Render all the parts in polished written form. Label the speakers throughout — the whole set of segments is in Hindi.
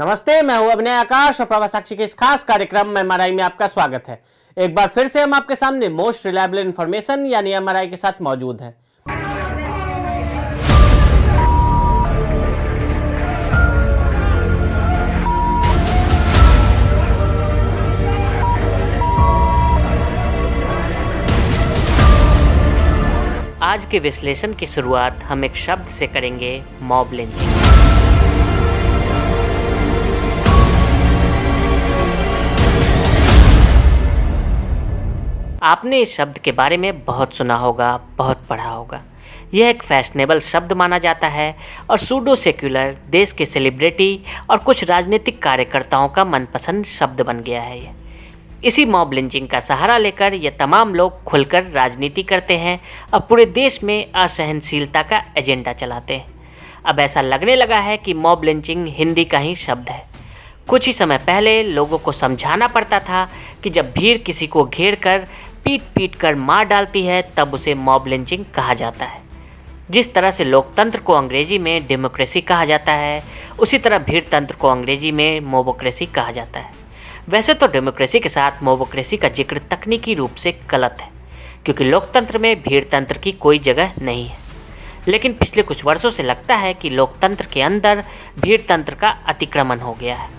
Speaker 1: नमस्ते, मैं हूं अभिनय आकाश और प्रभा साक्षी के इस खास कार्यक्रम में एमआरआई में आपका स्वागत है। एक बार फिर से हम आपके सामने मोस्ट रिलायबल इंफॉर्मेशन यानी एमआरआई के साथ मौजूद हैं।
Speaker 2: आज के विश्लेषण की शुरुआत हम एक शब्द से करेंगे, मॉब लिंचिंग। आपने इस शब्द के बारे में बहुत सुना होगा, बहुत पढ़ा होगा। यह एक फैशनेबल शब्द माना जाता है और सूडो सेक्युलर, देश के सेलिब्रिटी और कुछ राजनीतिक कार्यकर्ताओं का मनपसंद शब्द बन गया है। ये इसी मॉब लिंचिंग का सहारा लेकर ये तमाम लोग खुलकर राजनीति करते हैं और पूरे देश में असहनशीलता का एजेंडा चलाते हैं। अब ऐसा लगने लगा है कि मॉब लिंचिंग हिंदी का ही शब्द है। कुछ ही समय पहले लोगों को समझाना पड़ता था कि जब भीड़ किसी को घेर कर पीट पीट कर मार डालती है तब उसे मॉब लिंचिंग कहा जाता है। जिस तरह से लोकतंत्र को अंग्रेजी में डेमोक्रेसी कहा जाता है, उसी तरह भीड़ तंत्र को अंग्रेजी में मोबोक्रेसी कहा जाता है। वैसे तो डेमोक्रेसी के साथ मोबोक्रेसी का जिक्र तकनीकी रूप से गलत है, क्योंकि लोकतंत्र में भीड़ तंत्र की कोई जगह नहीं है। लेकिन पिछले कुछ वर्षों से लगता है कि लोकतंत्र के अंदर भीड़ तंत्र का अतिक्रमण हो गया है।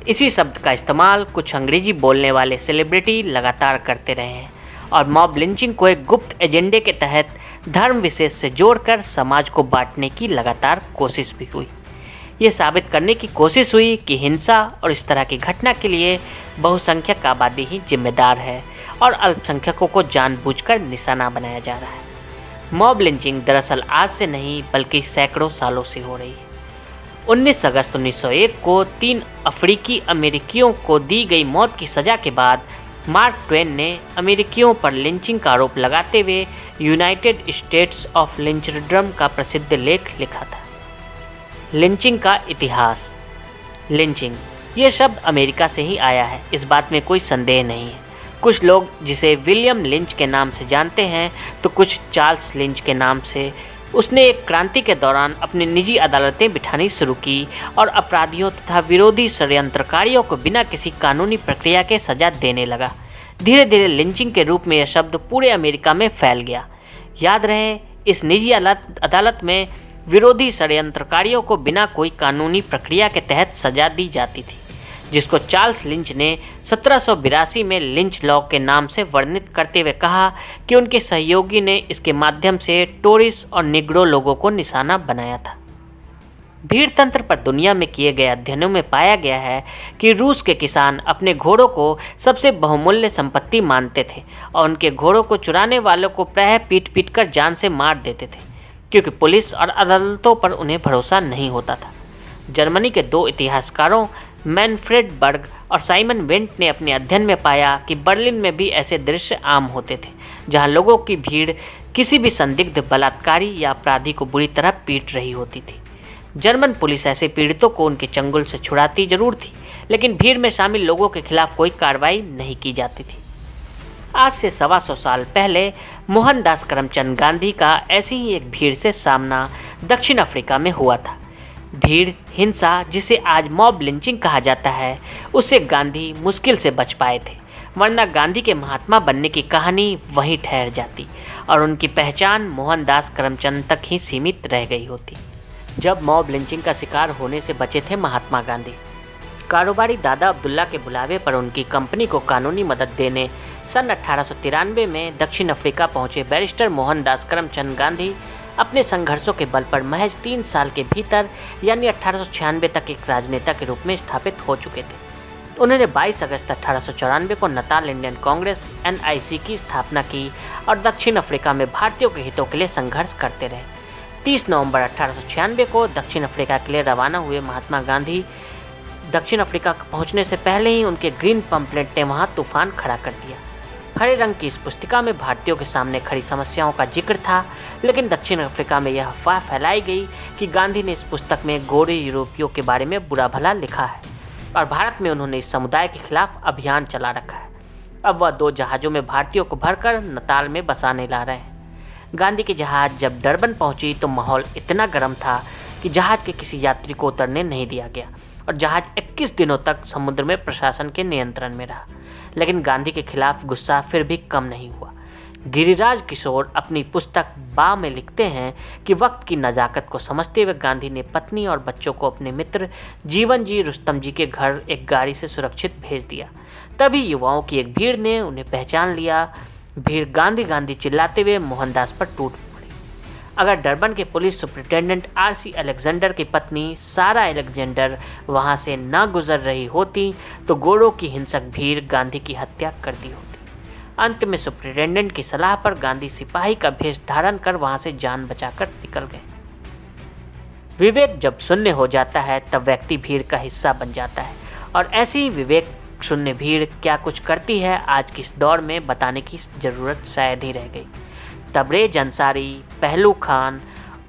Speaker 2: इसी शब्द का इस्तेमाल कुछ अंग्रेजी बोलने वाले सेलिब्रिटी लगातार करते रहे हैं और मॉब लिंचिंग को एक गुप्त एजेंडे के तहत धर्म विशेष से जोड़कर समाज को बांटने की लगातार कोशिश भी हुई। ये साबित करने की कोशिश हुई कि हिंसा और इस तरह की घटना के लिए बहुसंख्यक आबादी ही जिम्मेदार है और अल्पसंख्यकों को जानबूझकर निशाना बनाया जा रहा है। मॉब लिंचिंग दरअसल आज से नहीं बल्कि सैकड़ों सालों से हो रही है। 19 अगस्त 1901 को 3 अफ्रीकी अमेरिकियों को दी गई मौत की सज़ा के बाद मार्क ट्वेन ने अमेरिकियों पर लिंचिंग का आरोप लगाते हुए यूनाइटेड स्टेट्स ऑफ लिंचरडम का प्रसिद्ध लेख लिखा था। लिंचिंग का इतिहास। लिंचिंग ये शब्द अमेरिका से ही आया है, इस बात में कोई संदेह नहीं है। कुछ लोग जिसे विलियम लिंच के नाम से जानते हैं तो कुछ चार्ल्स लिंच के नाम से। उसने एक क्रांति के दौरान अपनी निजी अदालतें बिठानी शुरू की और अपराधियों तथा विरोधी षड्यंत्रकारियों को बिना किसी कानूनी प्रक्रिया के सजा देने लगा। धीरे धीरे लिंचिंग के रूप में यह शब्द पूरे अमेरिका में फैल गया। याद रहे, इस निजी अदालत में विरोधी षड्यंत्रकारियों को बिना कोई कानूनी प्रक्रिया के तहत सजा दी जाती थी, जिसको चार्ल्स लिंच ने 1782 में लिंच लॉ के नाम से वर्णित करते हुए कहा कि उनके सहयोगी ने इसके माध्यम से टोरिस और निग्रो लोगों को निशाना बनाया था। भीड़ तंत्र पर दुनिया में किए गए अध्ययनों में पाया गया है कि रूस के किसान अपने घोड़ों को सबसे बहुमूल्य संपत्ति मानते थे और उनके घोड़ों को चुराने वालों को प्रायः पीट पीट कर जान से मार देते थे, क्योंकि पुलिस और अदालतों पर उन्हें भरोसा नहीं होता था। जर्मनी के 2 इतिहासकारों मैनफ्रेड बर्ग और साइमन वेंट ने अपने अध्ययन में पाया कि बर्लिन में भी ऐसे दृश्य आम होते थे, जहां लोगों की भीड़ किसी भी संदिग्ध बलात्कारी या अपराधी को बुरी तरह पीट रही होती थी। जर्मन पुलिस ऐसे पीड़ितों को उनके चंगुल से छुड़ाती जरूर थी, लेकिन भीड़ में शामिल लोगों के खिलाफ कोई कार्रवाई नहीं की जाती थी। आज से 125 साल पहले मोहनदास करमचंद गांधी का ऐसी ही एक भीड़ से सामना दक्षिण अफ्रीका में हुआ था। भीड़ हिंसा, जिसे आज मॉब लिंचिंग कहा जाता है, उससे गांधी मुश्किल से बच पाए थे, वरना गांधी के महात्मा बनने की कहानी वहीं ठहर जाती और उनकी पहचान मोहनदास करमचंद तक ही सीमित रह गई होती। जब मॉब लिंचिंग का शिकार होने से बचे थे महात्मा गांधी, कारोबारी दादा अब्दुल्ला के बुलावे पर उनकी कंपनी को कानूनी मदद देने सन 1893 में दक्षिण अफ्रीका पहुंचे बैरिस्टर मोहनदास करमचंद गांधी अपने संघर्षों के बल पर महज 3 साल के भीतर यानी 1896 तक एक राजनेता के रूप में स्थापित हो चुके थे। उन्होंने 22 अगस्त 1894 को नताल इंडियन कांग्रेस NIC की स्थापना की और दक्षिण अफ्रीका में भारतीयों के हितों के लिए संघर्ष करते रहे। 30 नवंबर 1896 को दक्षिण अफ्रीका के लिए रवाना हुए महात्मा गांधी दक्षिण अफ्रीका पहुंचने से पहले ही उनके ग्रीन पंपलेट ने वहां तूफान खड़ा कर दिया। हरे रंग की इस पुस्तिका में भारतीयों के सामने खड़ी समस्याओं का जिक्र था, लेकिन दक्षिण अफ्रीका में यह अफवाह फैलाई गई कि गांधी ने इस पुस्तक में गोरे यूरोपियों के बारे में बुरा भला लिखा है और भारत में उन्होंने इस समुदाय के खिलाफ अभियान चला रखा है। अब वह 2 जहाज़ों में भारतीयों को भरकर नताल में बसाने ला रहे हैं। गांधी की जहाज़ जब डरबन पहुंची तो माहौल इतना गर्म था कि जहाज़ के किसी यात्री को उतरने नहीं दिया गया और जहाज 21 दिनों तक समुद्र में प्रशासन के नियंत्रण में रहा। लेकिन गांधी के खिलाफ गुस्सा फिर भी कम नहीं हुआ। गिरिराज किशोर अपनी पुस्तक बा में लिखते हैं कि वक्त की नज़ाकत को समझते हुए गांधी ने पत्नी और बच्चों को अपने मित्र जीवन जी रुस्तम जी के घर एक गाड़ी से सुरक्षित भेज दिया। तभी युवाओं की एक भीड़ ने उन्हें पहचान लिया। भीड़ गांधी गांधी चिल्लाते हुए मोहनदास पर टूट पड़ी। अगर डरबन के पुलिस सुपरिटेंडेंट आर.सी. अलेक्जेंडर की पत्नी सारा अलेक्जेंडर वहां से न गुजर रही होती तो गोरों की हिंसक भीड़ गांधी की हत्या कर दी होती। अंत में सुपरिटेंडेंट की सलाह पर गांधी सिपाही का भेष धारण कर वहां से जान बचाकर निकल गए। विवेक जब शून्य हो जाता है तब व्यक्ति भीड़ का हिस्सा बन जाता है, और ऐसी ही विवेक शून्य भीड़ क्या कुछ करती है आज के इस दौर में बताने की जरूरत शायद ही रह गई। तबरेज अंसारी, पहलू खान,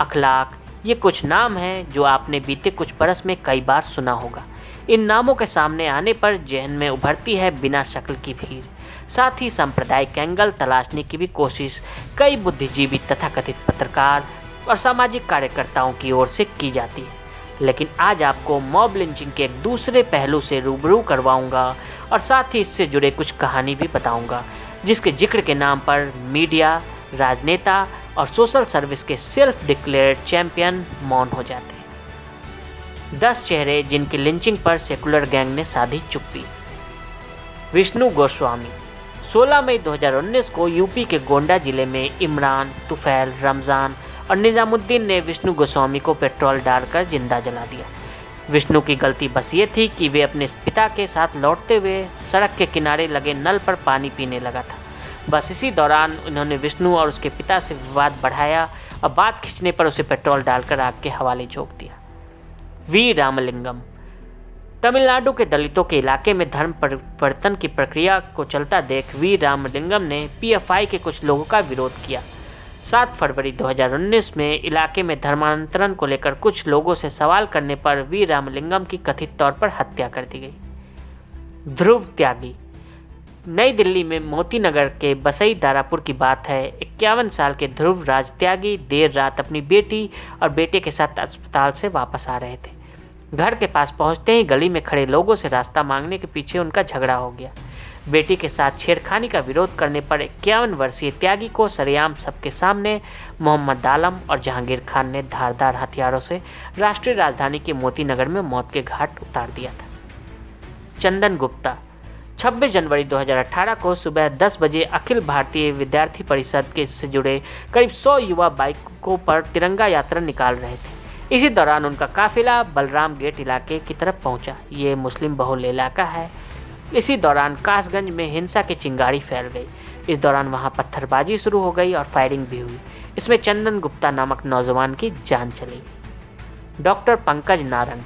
Speaker 2: अखलाक, ये कुछ नाम हैं जो आपने बीते कुछ बरस में कई बार सुना होगा। इन नामों के सामने आने पर जहन में उभरती है बिना शक्ल की भीड़। साथ ही सांप्रदायिक एंगल तलाशने की भी कोशिश कई बुद्धिजीवी तथाकथित पत्रकार और सामाजिक कार्यकर्ताओं की ओर से की जाती है। लेकिन आज आपको मॉब लिंचिंग के एक दूसरे पहलू से रूबरू करवाऊंगा और साथ ही इससे जुड़े कुछ कहानी भी बताऊंगा, जिसके जिक्र के नाम पर मीडिया, राजनेता और सोशल सर्विस के सेल्फ डिक्लेयर्ड चैंपियन मौन हो जाते हैं। 10 चेहरे जिनकी लिंचिंग पर सेकुलर गैंग ने साधी चुप्पी। विष्णु गोस्वामी 16 मई 2019 को यूपी के गोंडा जिले में इमरान, तुफैल, रमज़ान और निज़ामुद्दीन ने विष्णु गोस्वामी को पेट्रोल डालकर जिंदा जला दिया। विष्णु की गलती बस ये थी कि वे अपने पिता के साथ लौटते हुए सड़क के किनारे लगे नल पर पानी पीने लगा था। बस इसी दौरान उन्होंने विष्णु और उसके पिता से विवाद बढ़ाया और बात खींचने पर उसे पेट्रोल डालकर आग के हवाले झोंक दिया। वी रामलिंगम तमिलनाडु के दलितों के इलाके में धर्म परिवर्तन की प्रक्रिया को चलता देख वी रामलिंगम ने पीएफआई के कुछ लोगों का विरोध किया। 7 फरवरी 2019 में इलाके में धर्मांतरण को लेकर कुछ लोगों से सवाल करने पर वी रामलिंगम की कथित तौर पर हत्या कर दी गई। ध्रुव त्यागी नई दिल्ली में मोती नगर के बसई दारापुर की बात है। 51 साल के ध्रुव राज त्यागी देर रात अपनी बेटी और बेटे के साथ अस्पताल से वापस आ रहे थे। घर के पास पहुंचते ही गली में खड़े लोगों से रास्ता मांगने के पीछे उनका झगड़ा हो गया। बेटी के साथ छेड़खानी का विरोध करने पर 51 वर्षीय त्यागी को सरेआम सबके सामने मोहम्मद आलम और जहांगीर खान ने धारदार हथियारों से राष्ट्रीय राजधानी के मोती नगर में मौत के घाट उतार दिया था। चंदन गुप्ता 26 जनवरी 2018 को सुबह 10 बजे अखिल भारतीय विद्यार्थी परिषद के से जुड़े करीब 100 युवा बाइकों पर तिरंगा यात्रा निकाल रहे थे। इसी दौरान उनका काफिला बलराम गेट इलाके की तरफ पहुंचा। ये मुस्लिम बहुल इलाका है। इसी दौरान कासगंज में हिंसा की चिंगारी फैल गई। इस दौरान वहां पत्थरबाजी शुरू हो गई और फायरिंग भी हुई। इसमें चंदन गुप्ता नामक नौजवान की जान चली गई। डॉक्टर पंकज नारंग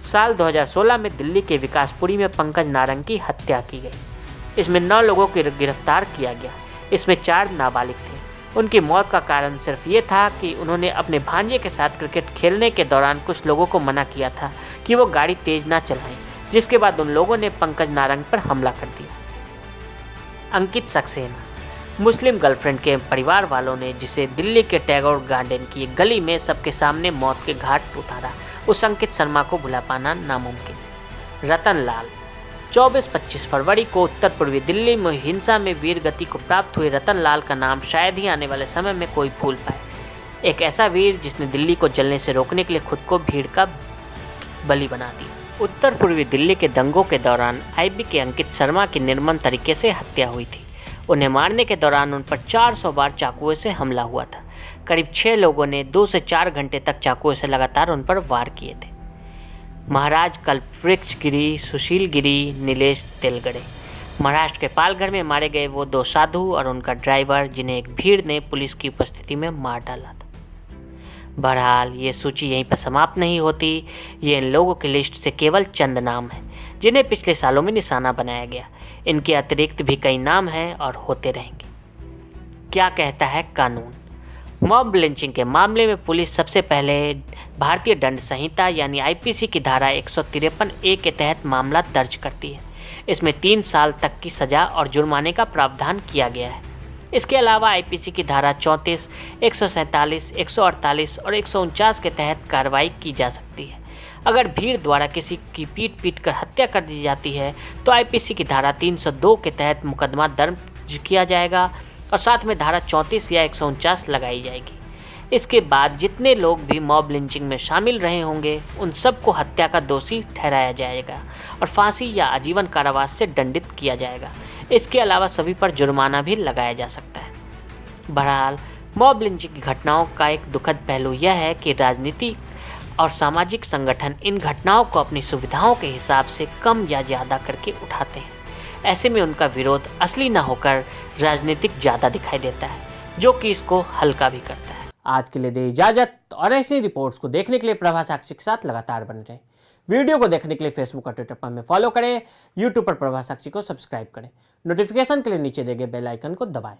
Speaker 2: साल 2016 में दिल्ली के विकासपुरी में पंकज नारंग की हत्या की गई। इसमें 9 लोगों को गिरफ्तार किया गया। इसमें 4 नाबालिग थे। उनकी मौत का कारण सिर्फ ये था कि उन्होंने अपने भांजे के साथ क्रिकेट खेलने के दौरान कुछ लोगों को मना किया था कि वो गाड़ी तेज ना चलाएं, जिसके बाद उन लोगों ने पंकज नारंग पर हमला कर दिया। अंकित सक्सेना मुस्लिम गर्लफ्रेंड के परिवार वालों ने जिसे दिल्ली के टैगोर गार्डन की एक गली में सबके सामने मौत के घाट उतारा, उस अंकित शर्मा को भुला पाना नामुमकिन। रतन लाल 24-25 फरवरी को उत्तर पूर्वी दिल्ली में हिंसा में वीर गति को प्राप्त हुए रतन लाल का नाम शायद ही आने वाले समय में कोई भूल पाए। एक ऐसा वीर जिसने दिल्ली को जलने से रोकने के लिए खुद को भीड़ का बलि बना दिया। उत्तर पूर्वी दिल्ली के दंगों के दौरान आईबी के अंकित शर्मा की निर्मम तरीके से हत्या हुई थी। उन्हें मारने के दौरान उन पर 400 बार चाकुओं से हमला हुआ था। करीब 6 लोगों ने 2 से 4 घंटे तक चाकुओं से लगातार उन पर वार किए थे। महाराज कल्पवृक्ष गिरी, सुशील गिरी, नीलेश तेलगड़े महाराष्ट्र के पालघर में मारे गए वो 2 साधु और उनका ड्राइवर, जिन्हें एक भीड़ ने पुलिस की उपस्थिति में मार डाला था। बहरहाल ये सूची यहीं पर समाप्त नहीं होती। ये इन लोगों की लिस्ट से केवल चंद नाम हैं जिन्हें पिछले सालों में निशाना बनाया गया। इनके अतिरिक्त भी कई नाम हैं और होते रहेंगे। क्या कहता है कानून? मॉब लिंचिंग के मामले में पुलिस सबसे पहले भारतीय दंड संहिता यानी आईपीसी की धारा 153A के तहत मामला दर्ज करती है। इसमें 3 साल तक की सजा और जुर्माने का प्रावधान किया गया है। इसके अलावा आईपीसी की धारा 34, 147, 148 और 149 के तहत कार्रवाई की जा सकती है। अगर भीड़ द्वारा किसी की पीट कर हत्या कर दी जाती है तो आईपीसी की धारा 302 के तहत मुकदमा दर्ज किया जाएगा और साथ में धारा 34 या 149 लगाई जाएगी। इसके बाद जितने लोग भी मॉब लिंचिंग में शामिल रहे होंगे उन सबको हत्या का दोषी ठहराया जाएगा और फांसी या आजीवन कारावास से दंडित किया जाएगा। इसके अलावा सभी पर जुर्माना भी लगाया जा सकता है। बहरहाल मॉब लिंचिंग की घटनाओं का एक दुखद पहलू यह है कि राजनीति और सामाजिक संगठन इन घटनाओं को अपनी सुविधाओं के हिसाब से कम या ज़्यादा करके उठाते हैं। ऐसे में उनका विरोध असली न होकर राजनीतिक ज़्यादा दिखाई देता है, जो कि इसको हल्का भी करता है।
Speaker 1: आज के लिए दे इजाजत और ऐसी रिपोर्ट्स को देखने के लिए प्रभा साक्षी के साथ लगातार बने रहें। वीडियो को देखने के लिए फेसबुक और ट्विटर पर हमें फॉलो करें, यूट्यूब पर प्रभा साक्षी को सब्सक्राइब करें। नोटिफिकेशन के लिए नीचे दिए गए बेल आइकन को दबाएं।